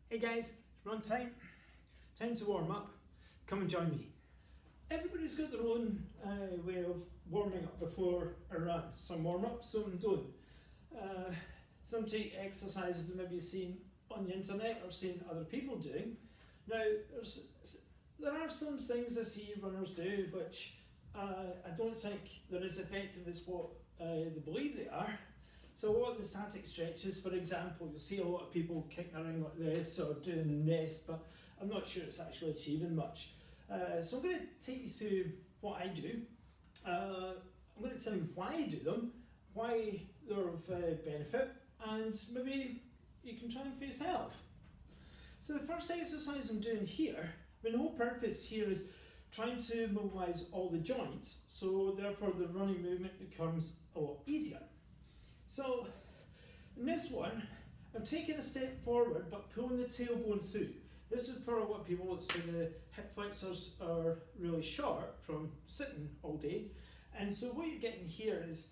Hey guys, it's run time. Time to warm up. Come and join me. Everybody's got their own way of warming up before a run. Some warm up, some don't. Some take exercises that maybe you've seen on the internet or seen other people doing. Now, there are some things I see runners do which I don't think they're as effective as what they believe they are. So a lot of the static stretches, for example, you'll see a lot of people kicking around like this or doing this, but I'm not sure it's actually achieving much. So I'm going to take you through what I do. I'm going to tell you why I do them, why they're of benefit, and maybe you can try them for yourself. So the first exercise I'm doing here, the whole purpose here is trying to mobilise all the joints, so therefore the running movement becomes a lot easier. So in this one, I'm taking a step forward but pulling the tailbone through. This is for a lot of people, so the hip flexors are really short from sitting all day. And so what you're getting here is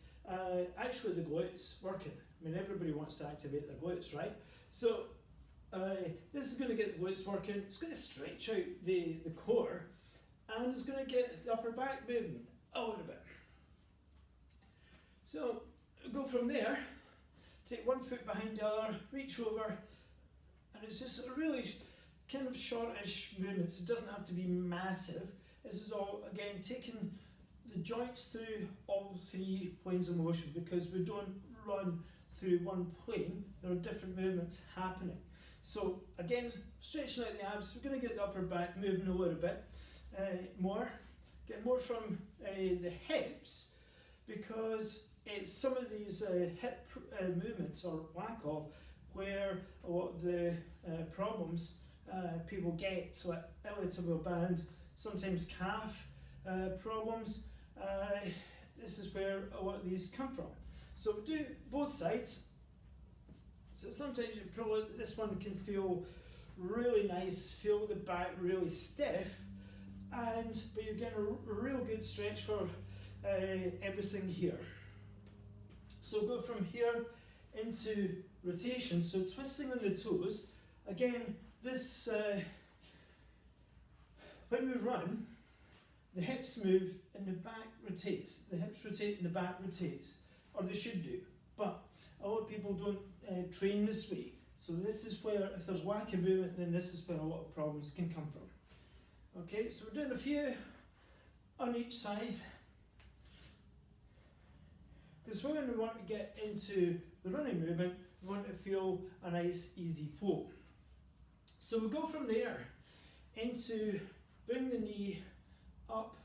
actually the glutes working. I mean, everybody wants to activate their glutes, right? So this is going to get the glutes working, it's going to stretch out the core, and it's going to get the upper back moving a little bit. So go from there, take one foot behind the other, reach over, and it's just a really kind of shortish movements. It doesn't have to be massive. This is all, again, taking the joints through all three planes of motion, because we don't run through one plane, there are different movements happening. So again, stretching out the abs, we're going to get the upper back moving a little bit more, get more from the hips, because it's some of these hip movements, or lack of, where a lot of the problems people get, so iliotibial band, sometimes calf problems. This is where a lot of these come from. So do both sides. So sometimes you probably, this one can feel really nice, feel the back really stiff, but you're getting a real good stretch for everything here. So go from here into rotation, so twisting on the toes. Again, this, when we run, the hips move and the back rotates. The hips rotate and the back rotates, or they should do. But a lot of people don't train this way. So this is where, if there's lack of movement, then this is where a lot of problems can come from. Okay, so we're doing a few on each side, because when we want to get into the running movement, we want to feel a nice easy flow. So we go from there into bring the knee up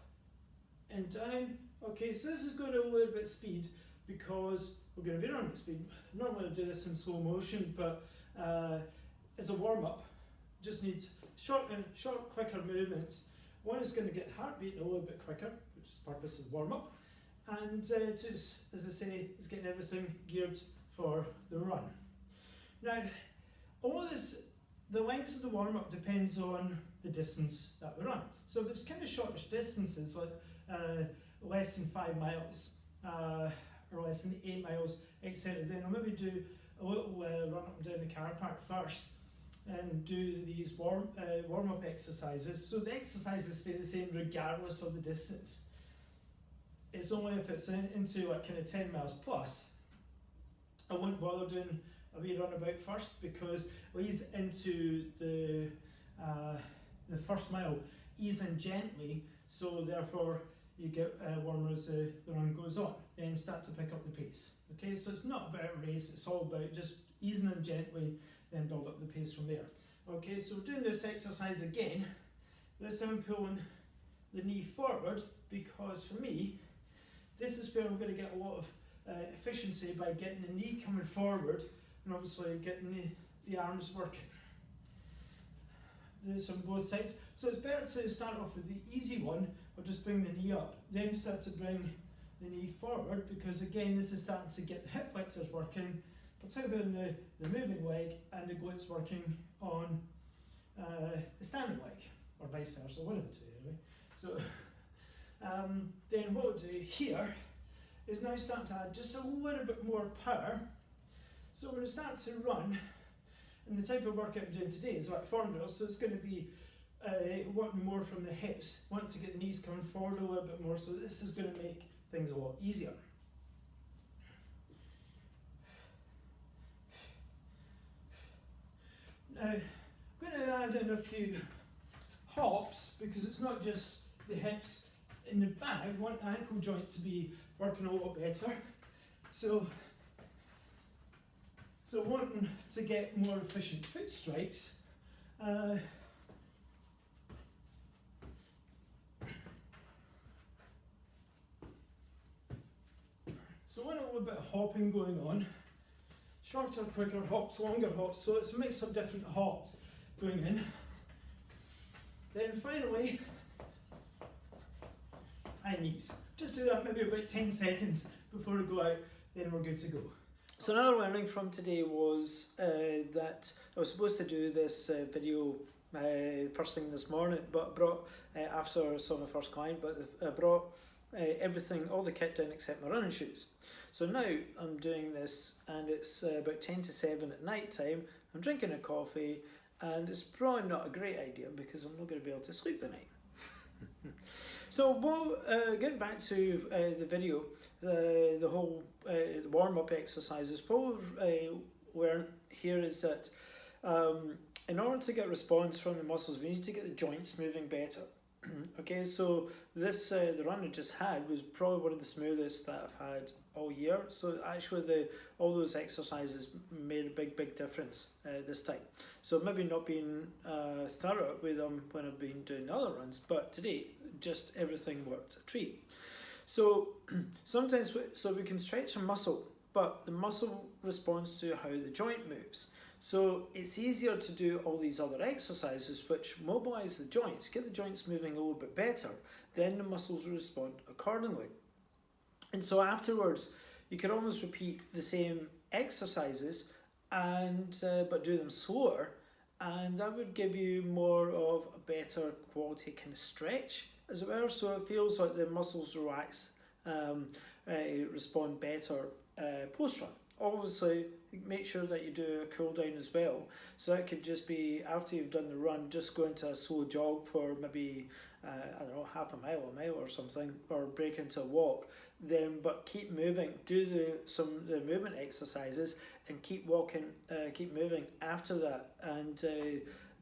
and down. Okay, so this is going to a little bit of speed, because we're going to be running at speed. Normally I do this in slow motion, but as a warm-up, just need short, quicker movements. One is going to get the heart beating a little bit quicker, which is the purpose of warm-up. And two, as I say, is getting everything geared for the run. Now, all this, the length of the warm-up depends on the distance that we run. So if it's kind of shortish distances, like less than 5 miles, or less than 8 miles, etc., then I'll maybe do a little run up and down the car park first, and do these warm-up exercises. So the exercises stay the same regardless of the distance. It's only if it's into like kind of 10 miles plus, I wouldn't bother doing a wee runabout first, because we ease into the first mile, ease in gently, so therefore you get warmer as the run goes on, then start to pick up the pace. Okay, so it's not about a race, it's all about just easing in gently, then build up the pace from there. Okay, so we're doing this exercise again. This time I'm pulling the knee forward, because for me, this is where I'm going to get a lot of efficiency by getting the knee coming forward, and obviously getting the arms working. Do this on both sides. So it's better to start off with the easy one, or just bring the knee up, then start to bring the knee forward, because again, this is starting to get the hip flexors working, particularly on the moving leg, and the glutes working on the standing leg, or vice versa, one of the two anyway. So then what we'll do here is now start to add just a little bit more power. So we're going to start to run, And the type of workout I'm doing today is like form drills, so it's going to be wanting more from the hips, wanting to get the knees coming forward a little bit more, so this is going to make things a lot easier. Now, I'm going to add in a few hops, because it's not just the hips in the back. I want the ankle joint to be working a lot better. So wanting to get more efficient foot strikes, so want a little bit of hopping going on. Shorter, quicker hops, longer hops, so it's a mix of different hops going in. Then finally, high knees. Just do that maybe about 10 seconds before we go out, then we're good to go. So another learning from today was that I was supposed to do this video first thing this morning, but brought, after I saw my first client, but I brought everything, all the kit down except my running shoes. So now I'm doing this, and it's about 10 to 7 at night time. I'm drinking a coffee, and it's probably not a great idea because I'm not going to be able to sleep at night. So getting back to the video, the whole warm-up exercises, what we've learned here is that in order to get response from the muscles, we need to get the joints moving better. Okay, so this the run I just had was probably one of the smoothest that I've had all year. So actually all those exercises made a big difference this time. So maybe not being thorough with them when I've been doing the other runs, but today just everything worked a treat. So sometimes we can stretch a muscle, but the muscle responds to how the joint moves. So it's easier to do all these other exercises which mobilise the joints, get the joints moving a little bit better, then the muscles respond accordingly. And so afterwards you can almost repeat the same exercises and but do them slower, and that would give you more of a better quality kind of stretch as it were, so it feels like the muscles relax, respond better post-run. Obviously, make sure that you do a cool down as well. So that could just be after you've done the run, just go into a slow jog for maybe I don't know, half a mile or something, or break into a walk. Then, but keep moving. Do the movement exercises and keep walking, keep moving after that, and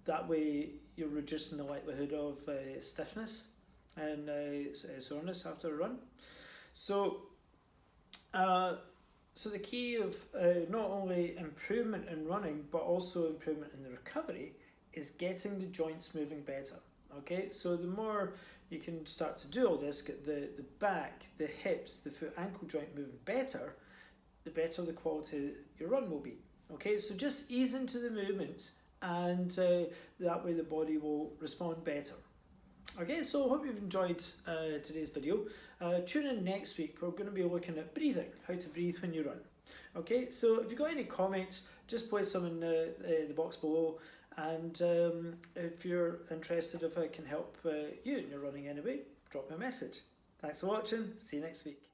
that way you're reducing the likelihood of stiffness and soreness after a run. So. So the key of not only improvement in running, but also improvement in the recovery is getting the joints moving better. Okay, so the more you can start to do all this, get the back, the hips, the foot ankle joint moving better, the better the quality your run will be. Okay, so just ease into the movements, and that way the body will respond better. Okay, so I hope you've enjoyed today's video. Tune in next week. We're going to be looking at breathing, how to breathe when you run. Okay, so if you've got any comments, just place them in the box below, and if you're interested, if I can help you in your running anyway, drop me a message. Thanks for watching, see you next week.